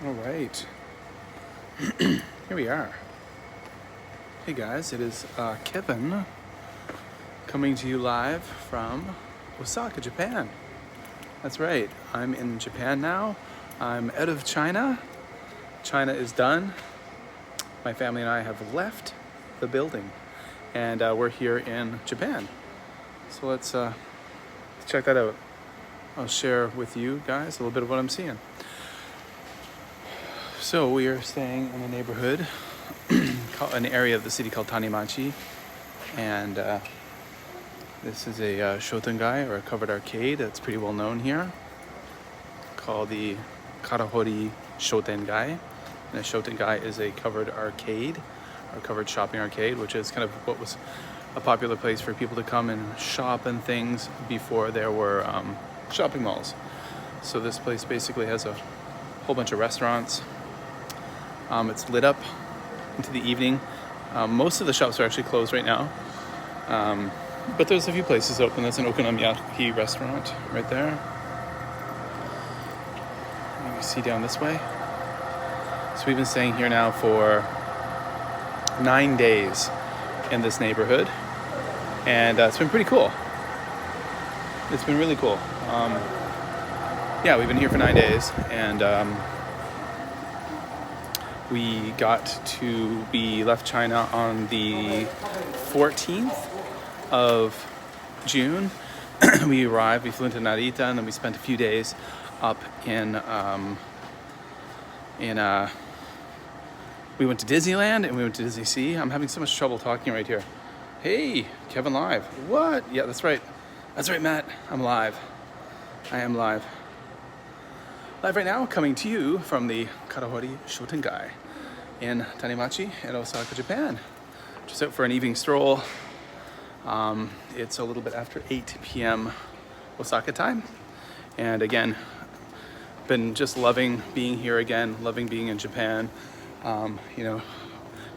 All right, here we are. Hey guys, it is Kevin coming to you live from Osaka, Japan. That's right, I'm in Japan now. I'm out of China. China is done. My family and I have left the building, and we're here in Japan. So let's check that out. I'll share with you guys a little bit of what I'm seeing. So we are staying in a neighborhood, an area of the city called Tanimachi, and this is a shotengai, or a covered arcade that's pretty well known here, called the Karahori shotengai. And a shotengai is a covered arcade, or covered shopping arcade, which is kind of what was a popular place for people to come and shop and things before there were shopping malls. So this place basically has a whole bunch of restaurants. It's lit up into the evening. Most of the shops are actually closed right now, but there's a few places open. There's an okonomiyaki restaurant right there. You can see down this way. So we've been staying here now for 9 days in this neighborhood, and it's been pretty cool. It's been really cool. Yeah, we've been here for 9 days, and we left China on the 14th of June. We flew into Narita, and then we spent a few days up in we went to Disneyland and we went to Disney Sea. I'm having so much trouble talking right here. Hey, Kevin live. What? Yeah, that's right. That's right, Matt. I'm live. I am live. Live right now, coming to you from the Karahori shotengai in Tanimachi in Osaka, Japan. Just out for an evening stroll. It's a little bit after 8 p.m. Osaka time. And again, been just loving being here again, loving being in Japan. To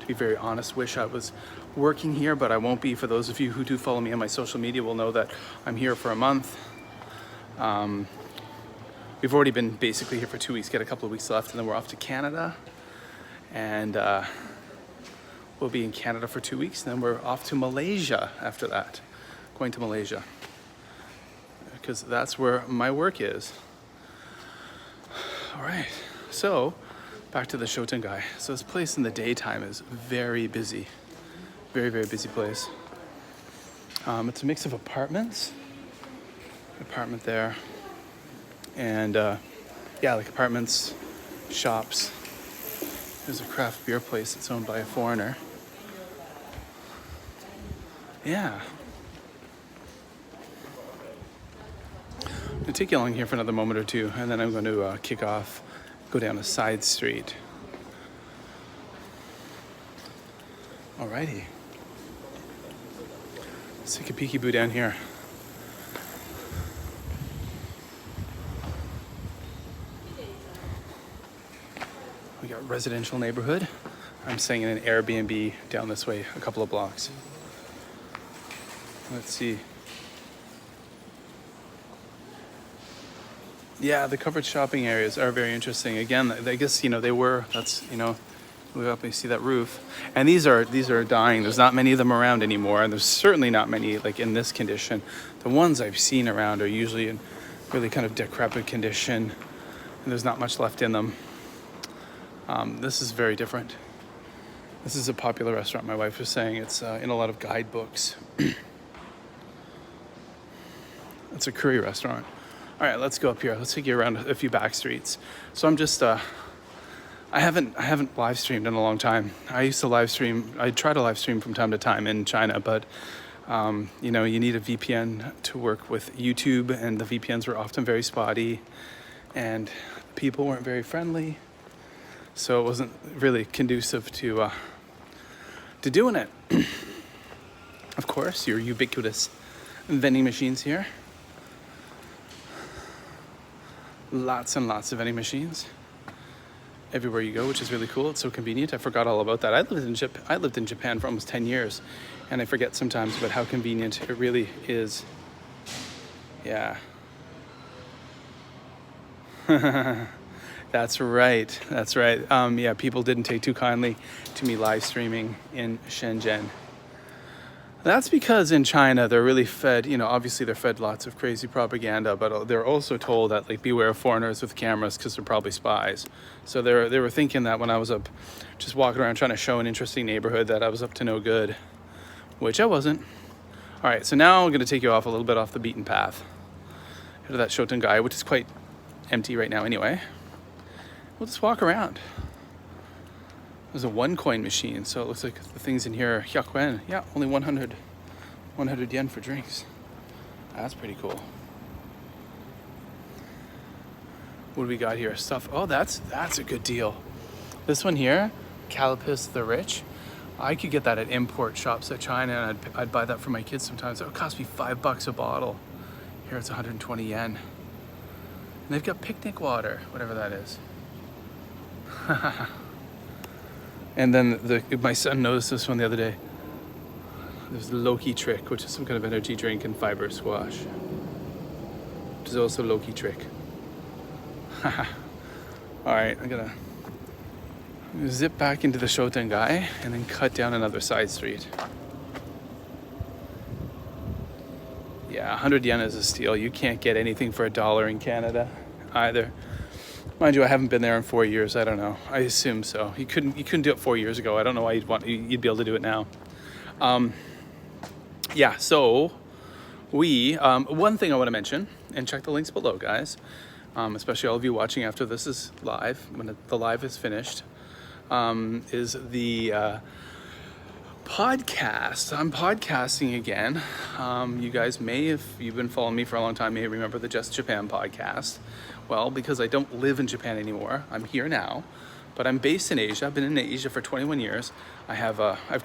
be very honest, wish I was working here, but I won't be. For those of you who do follow me on my social media will know that I'm here for a month. We've already been basically here for 2 weeks, got a couple of weeks left, and then we're off to Canada. And we'll be in Canada for 2 weeks, and then we're off to Malaysia after that. Going to Malaysia, because that's where my work is. All right, so back to the shotengai. So this place in the daytime is very busy. Very, very busy place. It's a mix of apartments. Apartment there. And like apartments, shops. There's a craft beer place that's owned by a foreigner. Yeah. I'm gonna take you along here for another moment or two, and then I'm going to kick off, go down a side street. Alrighty. Let's take a peekaboo down here. We got residential neighborhood. I'm staying in an Airbnb down this way, a couple of blocks. Let's see. Yeah, the covered shopping areas are very interesting. Again, I guess, we up and see that roof. And these are dying. There's not many of them around anymore, and there's certainly not many like in this condition. The ones I've seen around are usually in really kind of decrepit condition, and there's not much left in them. This is very different. This is a popular restaurant. My wife was saying it's in a lot of guidebooks. It's a curry restaurant. All right, let's go up here. Let's take you around a few back streets. So I'm just, I haven't live streamed in a long time. I used to live stream. I try to live stream from time to time in China, but you need a VPN to work with YouTube, and the VPNs were often very spotty, and people weren't very friendly. So it wasn't really conducive to doing it. Of course, your ubiquitous vending machines here. Lots and lots of vending machines everywhere you go, which is really cool. It's so convenient. I forgot all about that. I lived in Japan for almost 10 years, and I forget sometimes about how convenient it really is. Yeah. That's right. That's right. Yeah, people didn't take too kindly to me live streaming in Shenzhen. That's because in China they're really fed, obviously they're fed lots of crazy propaganda, but they're also told that like beware of foreigners with cameras because they're probably spies. So they were thinking that when I was up just walking around trying to show an interesting neighborhood that I was up to no good, which I wasn't. All right, so now I'm going to take you off a little bit off the beaten path. Head to that Shotengai, which is quite empty right now anyway. We'll just walk around. There's a 1 coin machine, so it looks like the things in here are hyakuen. Yeah, only 100 yen for drinks. That's pretty cool. What do we got here? Stuff. Oh, that's a good deal. This one here, Calipus the Rich. I could get that at import shops at China, and I'd buy that for my kids sometimes. It would cost me $5 a bottle. Here it's 120 yen. And they've got picnic water, whatever that is. And then my son noticed this one the other day. There's the Loki Trick, which is some kind of energy drink and fiber squash, which is also Loki Trick. All right, I'm gonna zip back into the Shotengai and then cut down another side street. Yeah, 100 yen is a steal. You can't get anything for $1 in Canada either. Mind you, I haven't been there in 4 years. I don't know. I assume so. You couldn't do it 4 years ago. I don't know why you'd be able to do it now. Yeah. So one thing I want to mention, and check the links below, guys. Especially all of you watching after this is live, when the live is finished, is the podcast. I'm podcasting again. You guys may, if you've been following me for a long time, may remember the Just Japan podcast. Well, because I don't live in Japan anymore, I'm here now, but I'm based in Asia. I've been in Asia for 21 years. It's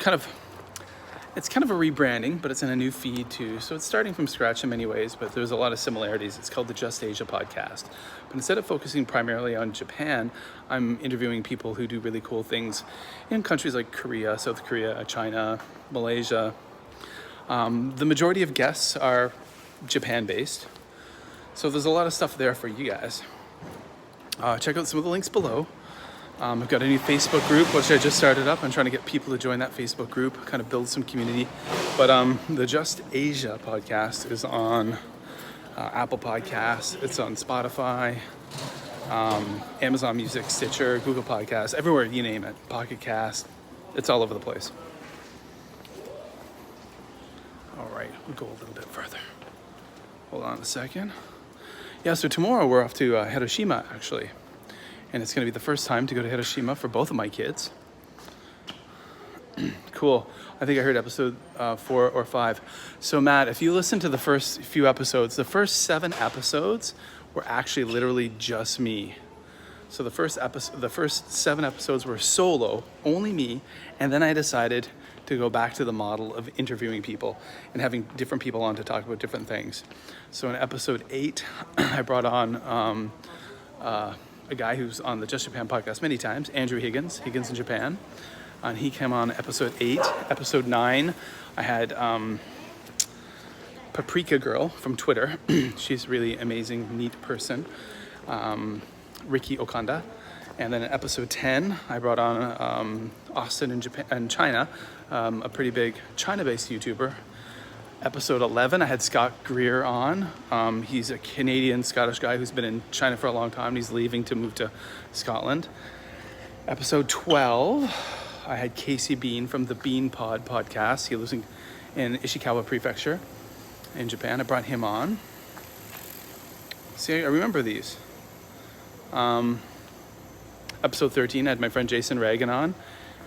kind of a rebranding, but it's in a new feed too. So it's starting from scratch in many ways, but there's a lot of similarities. It's called the Just Asia podcast. But instead of focusing primarily on Japan, I'm interviewing people who do really cool things in countries like Korea, South Korea, China, Malaysia. The majority of guests are Japan-based. So there's a lot of stuff there for you guys. Check out some of the links below. I've got a new Facebook group, which I just started up. I'm trying to get people to join that Facebook group, kind of build some community. But the Just Asia podcast is on Apple Podcasts. It's on Spotify, Amazon Music, Stitcher, Google Podcasts, everywhere you name it. Pocket Cast. It's all over the place. All right, we'll go a little bit further. Hold on a second. Yeah, so tomorrow we're off to Hiroshima, actually. And it's going to be the first time to go to Hiroshima for both of my kids. Cool. I think I heard episode 4 or 5. So Matt, if you listen to the first few episodes, the first 7 episodes were actually literally just me. So the first 7 episodes were solo, only me. And then I decided to go back to the model of interviewing people and having different people on to talk about different things. So in episode 8, I brought on a guy who's on the Just Japan podcast many times, Andrew Higgins in Japan. And he came on episode 8. Episode 9, I had Paprika Girl from Twitter. She's a really amazing, neat person. Ricky Okanda. And then in episode 10, I brought on Austin in Japan and China, a pretty big China-based YouTuber. Episode 11, I had Scott Greer on. He's a Canadian Scottish guy who's been in China for a long time. He's leaving to move to Scotland. Episode 12, I had Casey Bean from the Bean Pod podcast. He lives in Ishikawa Prefecture in Japan. I brought him on. See, I remember these. Episode 13, I had my friend Jason Reagan on.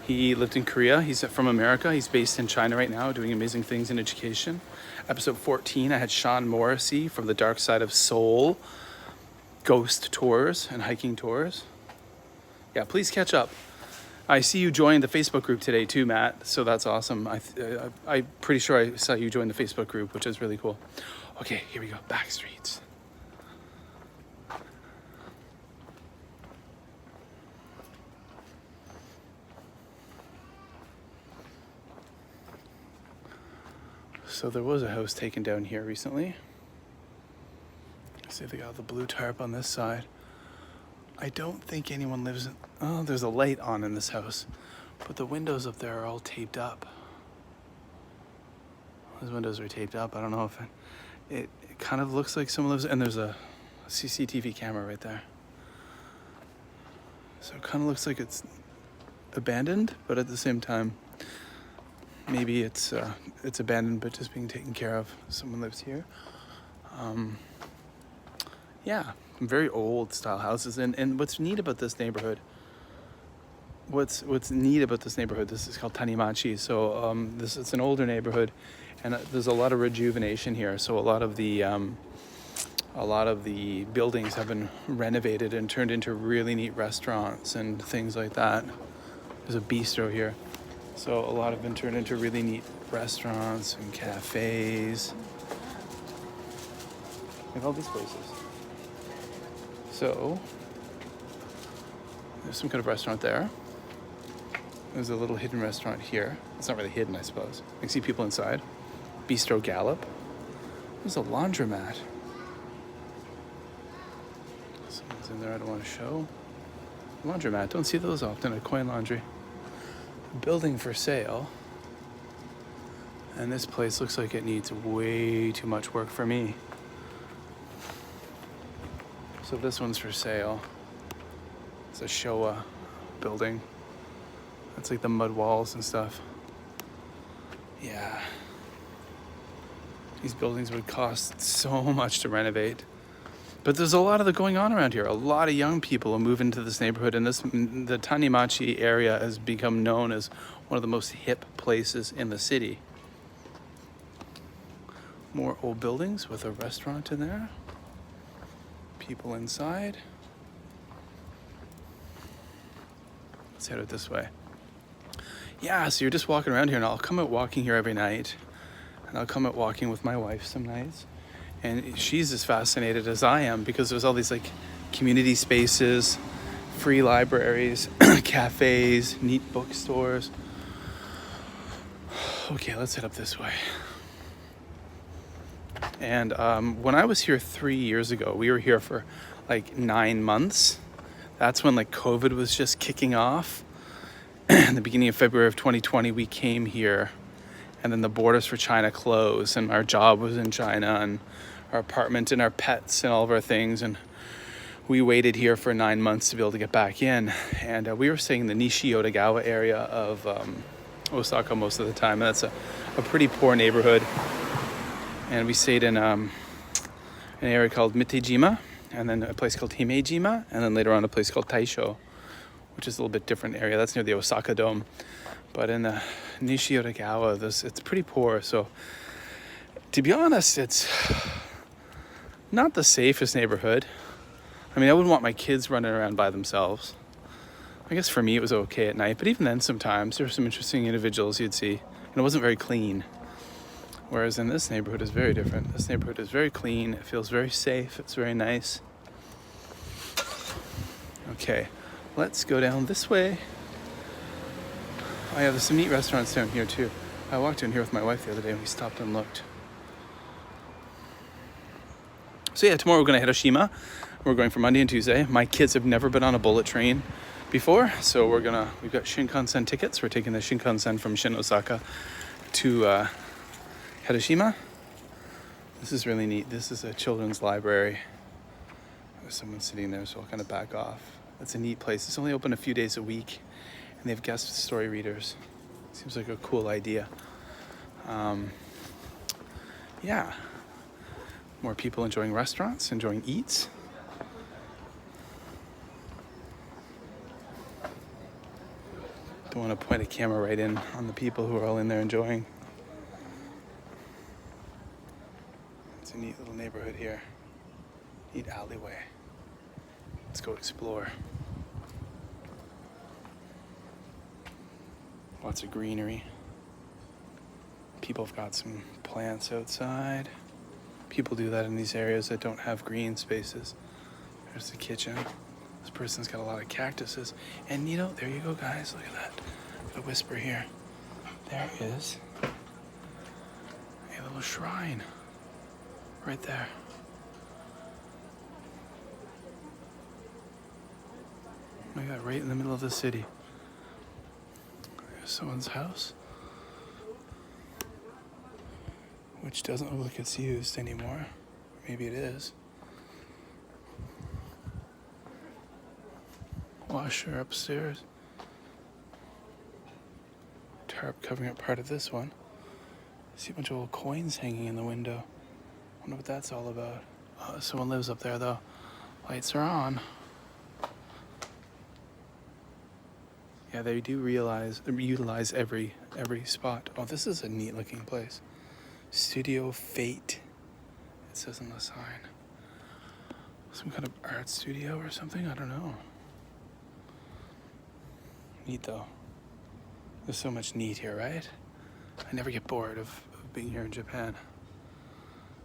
He lived in Korea. He's from America. He's based in China right now, doing amazing things in education. Episode 14, I had Sean Morrissey from the Dark Side of Seoul, ghost tours and hiking tours. Yeah, please catch up. I see you joined the Facebook group today too, Matt. So that's awesome. I'm pretty sure I saw you join the Facebook group, which is really cool. Okay, here we go. Back streets. So there was a house taken down here recently. See, they got the blue tarp on this side. I don't think anyone lives in... Oh, there's a light on in this house, but the windows up there are all taped up. Those windows are taped up. I don't know if it kind of looks like someone lives... And there's a CCTV camera right there. So it kind of looks like it's abandoned, but at the same time, maybe it's abandoned but just being taken care of. Someone lives here. Yeah, very old style houses. And what's neat about this neighborhood, this is called Tanimachi. So it's an older neighborhood, and there's a lot of rejuvenation here. So a lot of the buildings have been renovated and turned into really neat restaurants and things like that. There's a bistro here. So a lot have been turned into really neat restaurants and cafes. Like all these places. So there's some kind of restaurant there. There's a little hidden restaurant here. It's not really hidden, I suppose. You can see people inside. Bistro Gallop. There's a laundromat. Someone's in there I don't want to show. Laundromat, don't see those often at Coin Laundry. Building for sale. And this place looks like it needs way too much work for me. So this one's for sale. It's a Showa building. That's like the mud walls and stuff. Yeah. These buildings would cost so much to renovate. But there's a lot of that going on around here. A lot of young people who move into this neighborhood, and the Tanimachi area has become known as one of the most hip places in the city. More old buildings with a restaurant in there. People inside. Let's head out this way. Yeah, so you're just walking around here, and I'll come out walking here every night. And I'll come out walking with my wife some nights. And she's as fascinated as I am because there's all these like community spaces, free libraries, cafes, neat bookstores. Okay, let's head up this way. And when I was here 3 years ago, we were here for like 9 months. That's when like COVID was just kicking off. In the beginning of February of 2020, we came here, and then the borders for China closed, and our job was in China, and our apartment and our pets and all of our things. And we waited here for 9 months to be able to get back in. And we were staying in the Nishi-Yotagawa area of Osaka most of the time. And that's a pretty poor neighborhood. And we stayed in an area called Mitejima, and then a place called Himejima, and then later on a place called Taisho, which is a little bit different area. That's near the Osaka Dome. But in the Nishi-Yotagawa, it's pretty poor. So to be honest, it's not the safest neighborhood. I mean, I wouldn't want my kids running around by themselves. I guess for me it was okay at night, but even then sometimes there were some interesting individuals you'd see, and it wasn't very clean. Whereas in this neighborhood is very different. This neighborhood is very clean. It feels very safe. It's very nice. Okay, let's go down this way. Oh yeah, there's some neat restaurants down here too. I walked in here with my wife the other day and we stopped and looked. So yeah, tomorrow we're going to Hiroshima. We're going for Monday and Tuesday. My kids have never been on a bullet train before, so we've got Shinkansen tickets. We're taking the Shinkansen from Osaka to Hiroshima. This is really neat. This is a children's library. There's someone sitting there, so I'll kind of back off. It's a neat place. It's only open a few days a week, and they have guest story readers. Seems like a cool idea. Yeah. More people enjoying restaurants, enjoying eats. Don't want to point a camera right in on the people who are all in there enjoying. It's a neat little neighborhood here. Neat alleyway. Let's go explore. Lots of greenery. People have got some plants outside. People do that in these areas that don't have green spaces. There's the kitchen. This person's got a lot of cactuses. And there you go, guys. Look at that. A whisper here. There is a little shrine right there. Oh my God, right in the middle of the city. There's someone's house, which doesn't look like it's used anymore. Maybe it is. Washer upstairs. Tarp covering up part of this one. I see a bunch of old coins hanging in the window. Wonder what that's all about. Oh, someone lives up there though. Lights are on. Yeah, they do utilize every spot. Oh, this is a neat looking place. Studio Fate, it says on the sign. Some kind of art studio or something? I don't know. Neat though. There's so much neat here, right? I never get bored of being here in Japan.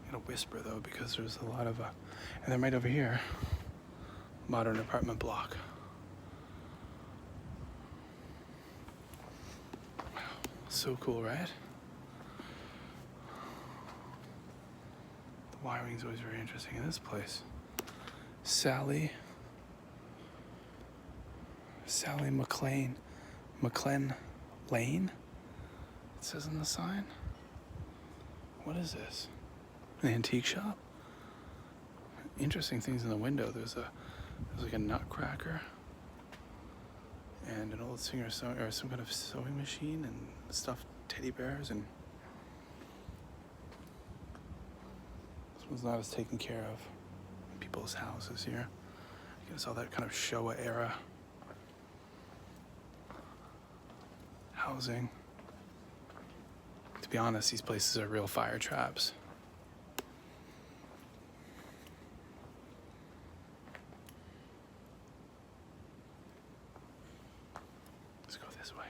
I'm gonna whisper though because there's a lot of, and then right over here, modern apartment block. Wow, so cool, right? The wiring's always very interesting in this place. Sally McLean Lane, it says on the sign. What is this? An antique shop? Interesting things in the window. There's like a nutcracker and an old singer or some kind of sewing machine and stuffed teddy bears, and this one's not as taken care of in people's houses here. You guys saw that kind of Showa era housing. To be honest, these places are real fire traps. Let's go this way.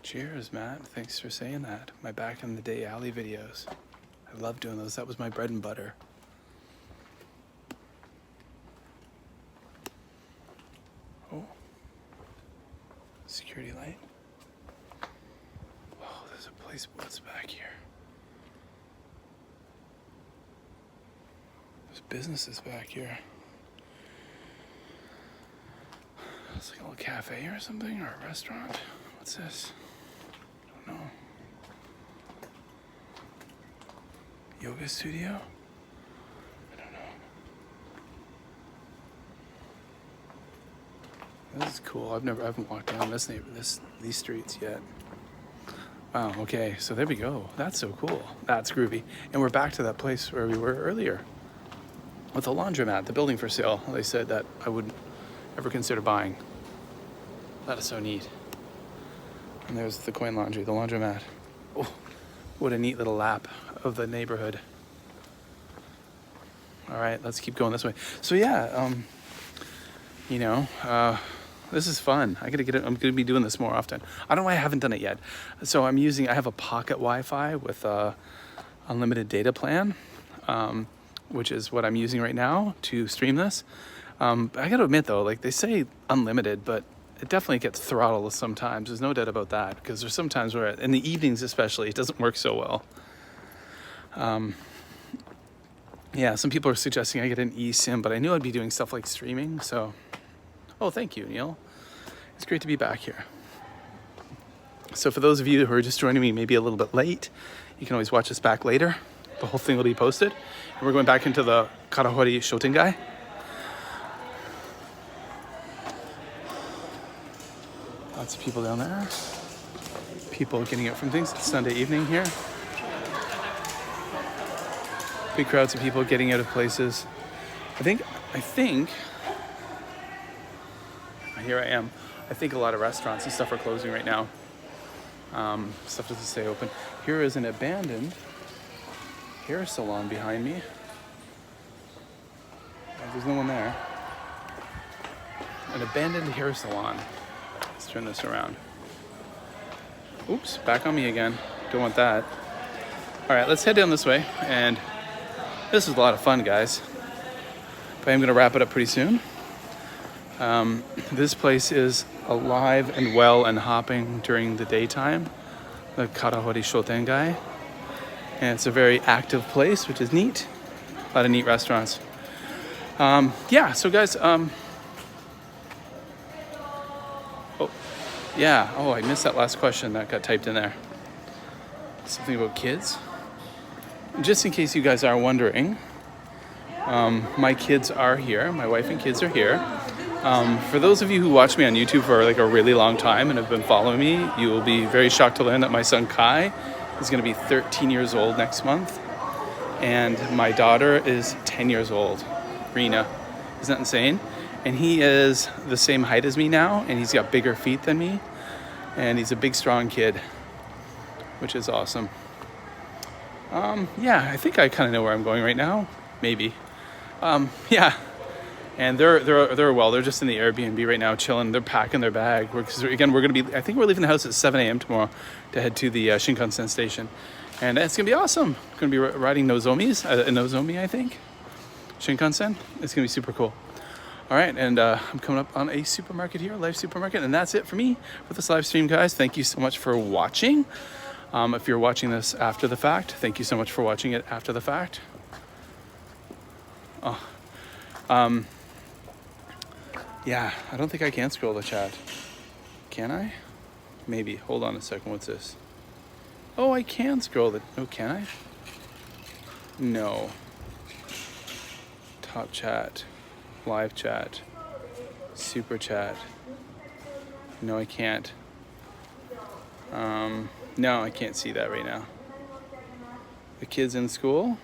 Cheers, Matt. Thanks for saying that. My back in the day alley videos. I love doing those. That was my bread and butter. Oh. Security light. Oh, there's a place. What's back here? There's businesses back here. It's like a little cafe or something, or a restaurant. What's this? I don't know. Yoga studio? I don't know. This is cool. I haven't walked down these streets yet. Wow, okay, so there we go. That's so cool. That's groovy. And we're back to that place where we were earlier with the laundromat, the building for sale. They said that I wouldn't ever consider buying. That is so neat. And there's the coin laundry, the laundromat. Oh, what a neat little lap of the neighborhood. All right, let's keep going this way. So yeah, this is fun. I'm gonna be doing this more often. I don't know why I haven't done it yet. So I have a pocket Wi-Fi with a unlimited data plan, which is what I'm using right now to stream this. I gotta admit though, like they say unlimited, but it definitely gets throttled sometimes. There's no doubt about that, because there's some times where, in the evenings especially, it doesn't work so well. Yeah, some people are suggesting I get an eSIM, but I knew I'd be doing stuff like streaming, so... Oh, thank you, Neil. It's great to be back here. So for those of you who are just joining me maybe a little bit late, you can always watch this back later. The whole thing will be posted. And we're going back into the Karahori Shotengai. Lots of people down there. People getting out from things. It's Sunday evening here. Big crowds of people getting out of places. I think, here I am. I think a lot of restaurants and stuff are closing right now. Stuff doesn't stay open. Here is an abandoned hair salon behind me. There's no one there. An abandoned hair salon. Let's turn this around. Oops, back on me again. Don't want that. All right, let's head down this way. And this is a lot of fun, guys. But I'm gonna wrap it up pretty soon. This place is alive and well and hopping during the daytime, the Karahori Shotengai. And it's a very active place, which is neat. A lot of neat restaurants. Yeah, so guys, I missed that last question that got typed in there. Something about kids. Just in case you guys are wondering, my kids are here. My wife and kids are here. For those of you who watch me on YouTube for like a really long time and have been following me, you will be very shocked to learn that my son Kai is going to be 13 years old next month. And my daughter is 10 years old, Rena. Isn't that insane? And he is the same height as me now, and he's got bigger feet than me. And he's a big, strong kid, which is awesome. I think I kind of know where I'm going right now. Maybe. Yeah. And they're just in the Airbnb right now, chilling. They're packing their bag. We're going to be, I think we're leaving the house at 7 a.m. tomorrow to head to the Shinkansen station. And it's going to be awesome. Going to be riding Nozomi, I think. Shinkansen. It's going to be super cool. All right, and I'm coming up on a supermarket here, a live supermarket, and that's it for me for this live stream, guys. Thank you so much for watching. If you're watching this after the fact, thank you so much for watching it after the fact. Yeah, I don't think I can scroll the chat. Can I? Maybe. Hold on a second. What's this? Oh, I can scroll the... Oh, can I? No. Top chat. Live chat. Super chat. No, I can't. No, I can't see that right now. The kids in school?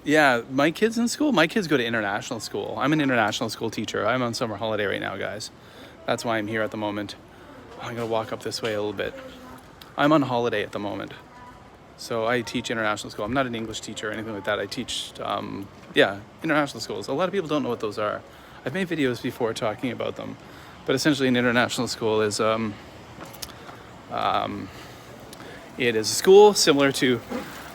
Yeah, my kids in school? My kids go to international school. I'm an international school teacher. I'm on summer holiday right now, guys. That's why I'm here at the moment. I'm gonna walk up this way a little bit. I'm on holiday at the moment. So I teach international school. I'm not an English teacher or anything like that. I teach, international schools. A lot of people don't know what those are. I've made videos before talking about them. But essentially an international school is, it is a school similar to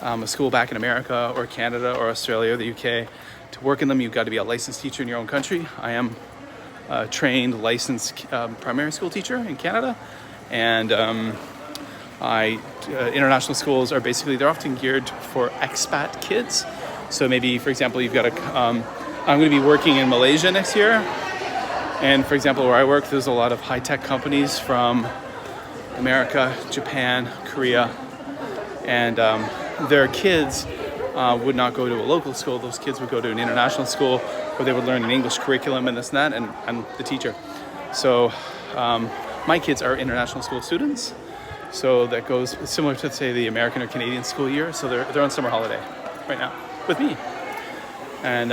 a school back in America or Canada or Australia or the UK. To work in them, you've got to be a licensed teacher in your own country. I am a trained, licensed primary school teacher in Canada. And international schools are basically, they're often geared for expat kids. So maybe, for example, you've got I'm going to be working in Malaysia next year. And for example, where I work, there's a lot of high-tech companies from America, Japan, Korea, and their kids would not go to a local school. Those kids would go to an international school where they would learn an English curriculum and this and that, and I'm the teacher. So my kids are international school students. So that goes similar to, say, the American or Canadian school year. So they're on summer holiday right now with me. And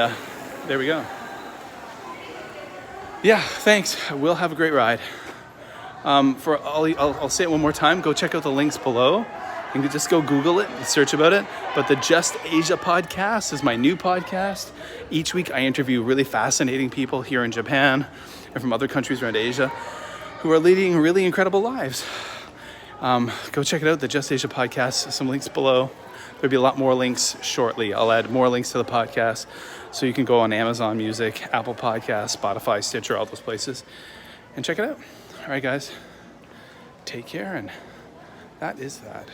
there we go. Yeah, thanks. We'll have a great ride. I'll say it one more time. Go check out the links below. You can just go Google it and search about it. But the Just Asia podcast is my new podcast. Each week I interview really fascinating people here in Japan and from other countries around Asia who are leading really incredible lives. Go check it out, the Just Asia podcast. Some links below. There'll be a lot more links shortly. I'll add more links to the podcast so you can go on Amazon Music, Apple Podcasts, Spotify, Stitcher, all those places, and check it out. All right, guys, take care, and that is that.